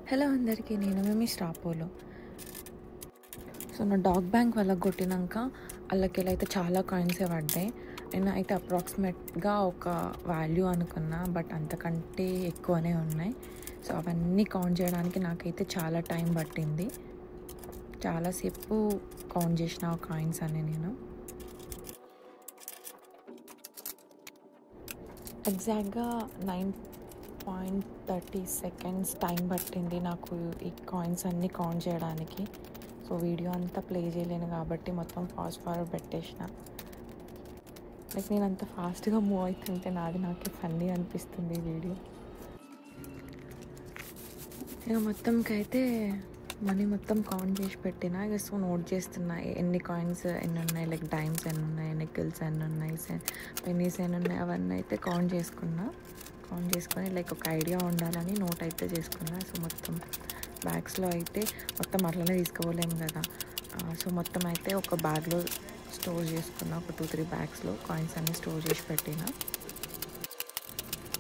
Hello అందరికీ, నేను మీ స్టాపోలో. So నా డాగ్ బ్యాంక్ వాళ్ళకి కొట్టినాక వాళ్ళకి అయితే చాలా కాయిన్సే పడ్డాయి. నేను అయితే అప్రాక్సిమేట్గా ఒక వాల్యూ అనుకున్నా, బట్ అంతకంటే ఎక్కువనే ఉన్నాయి. సో అవన్నీ కౌంట్ చేయడానికి నాకైతే చాలా టైం పట్టింది. చాలాసేపు కౌంట్ చేసిన ఆ కాయిన్స్ అన్నీ నేను. ఎగ్జాక్ట్గా 9.30 సెకండ్స్ టైం పట్టింది నాకు ఈ కాయిన్స్ అన్నీ కౌంట్ చేయడానికి. సో వీడియో అంతా ప్లే చేయలేను కాబట్టి మొత్తం ఫాస్ట్ ఫార్వర్డ్ పెట్టేసిన. లైక్ నేను అంత ఫాస్ట్గా మూవ్ అవుతుంటే నాకే ఫన్నీ అనిపిస్తుంది ఈ వీడియో. ఇక మొత్తంకైతే మనీ మొత్తం కౌంట్ చేసి పెట్టిన. ఇక సో నోట్ చేస్తున్నా ఎన్ని కాయిన్స్ ఎన్ని ఉన్నాయి, లైక్ డైమ్స్ ఎన్ని ఉన్నాయి, నికిల్స్ ఎన్ని ఉన్నాయి, పెన్నీస్ ఎన్ని ఉన్నాయి, అవన్నీ అయితే కౌంట్ చేసుకొని లైక్ ఒక ఐడియా ఉండాలని నోట్ అయితే చేసుకున్నా. సో మొత్తం బ్యాగ్స్లో అయితే మొత్తం అట్లనే తీసుకోలేము కదా. సో మొత్తం అయితే ఒక బ్యాగ్లో స్టోర్ చేసుకున్నా. ఒక 2-3 బ్యాగ్స్లో కాయిన్స్ అన్నీ స్టోర్ చేసి పెట్టిన.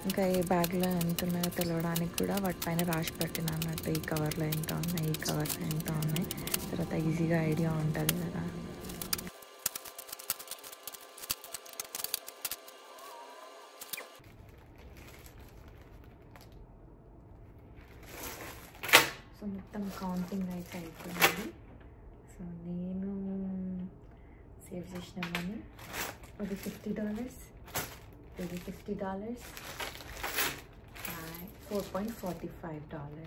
ఇంకా ఏ బ్యాగ్లో ఎంత ఉన్నాయో తెలియడానికి కూడా వాటిపైన రాసి పెట్టిన అన్నట్టు. ఈ కవర్లో ఎంత ఉన్నాయి, ఈ కవర్లో ఎంత ఉన్నాయి, తర్వాత ఈజీగా ఐడియా ఉంటుంది కదా. సో మొత్తం కౌంటింగ్ అయితే అయిపోయింది. సో నేను సేవ్ చేసిన మనీ అది $50, ఇది $50, $4.45.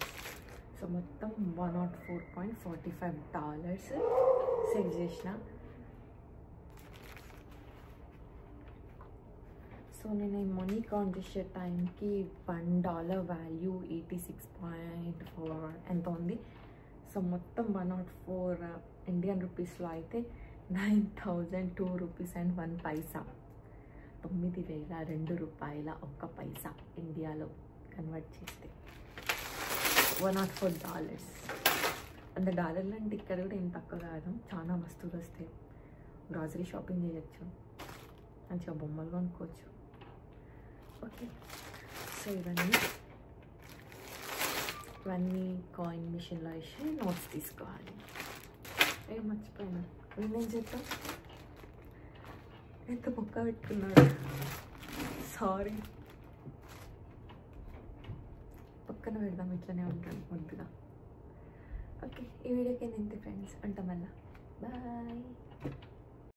సో మొత్తం $104.45 సేవ్ చేసిన. సో నేను ఈ మనీ కౌంట్ చేసే టైంకి $1 వాల్యూ 86.4 ఎంత ఉంది. సో మొత్తం 104 ఇండియన్ రూపీస్లో అయితే 9,002.01 $9,002.01 ఇండియాలో కన్వర్ట్ చేస్తే $104. $100 అంటే ఇక్కడ కూడా ఏం తక్కువ కాదు, చాలా వస్తువులు వస్తాయి. గ్రాసరీ షాపింగ్ చేయొచ్చు, మంచిగా బొమ్మలు కొనుక్కోవచ్చు. ఓకే, సో ఇవన్నీ కాయిన్ మిషన్లో వేసి నోట్స్ తీసుకోవాలి. ఏం మర్చిపోయినా నేనేం చెప్తా, ఎంత బొక్క పెట్టుకున్నాడు, సారీ. పక్కన పెడదాం, ఇట్లనే ఉంటాను ముద్దుగా. ఓకే, ఈ వీడియోకి ఇంతే ఫ్రెండ్స్, ఉంటాం మళ్ళా. బాయ్.